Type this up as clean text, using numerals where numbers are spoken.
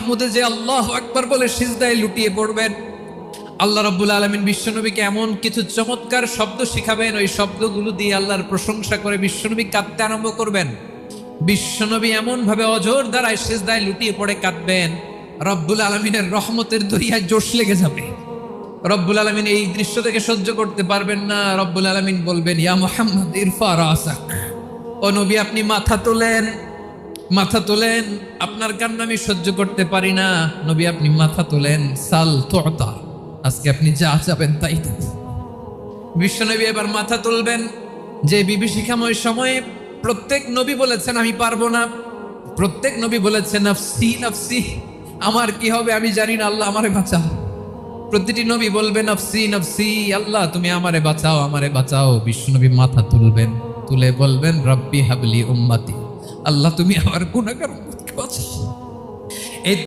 মাহমুদে যে আল্লাহু আকবার বলে সিজদায় লুটিয়ে পড়বেন, আল্লাহ রাব্বুল আলামিন বিশ্বনবীকে এমন কিছু চমৎকার শব্দ শিখাবেন, ওই শব্দগুলো দিয়ে আল্লাহর প্রশংসা করে বিশ্বনবী কাঁদতে আরম্ভ করবেন। বিশ্বনবী এমন ভাবে অজর দ্বারায় সিজদায় লুটিয়ে পড়ে কাঁদবেন, রব্বুল আলামিনের রহমতের দরিয়ায় জোশ লেগে যাবে। রব্বুল আলামিন এই দৃশ্য থেকে সহ্য করতে পারবেন না। রব্বুল আলামিন বলবেন, ইয়া মুহাম্মদ ইরফা রাসাক, ও নবী আপনি মাথা তোলেন, মাথা তোলেন, আপনার কান্না আমি সহ্য করতে পারি না। নবী আপনি মাথা তোলেন, সাল তুতা, আজকে আপনি যা চাবেন তাই দেব। বিশ্বনবী এবার মাথা তুলবেন। যে বিভীষিকাময় সময়ে প্রত্যেক নবী বলেছেন আমি পারবো না, প্রত্যেক নবী বলেছেন নফসি নফসি, আমার কি হবে আমি জানি না, আল্লাহ আমারে বাঁচাও। প্রতিটি নবী বলবেন নফসি নফসি, আল্লাহ তুমি আমারে বাঁচাও, আমারে বাঁচাও। বিশ্বনবী মাথা তুলবেন, তুলে বলবেন রব্বি হাবলি উম্মতি, আল্লাহ তুমি আমার গুনাহগার উম্মতকে বাঁচাও।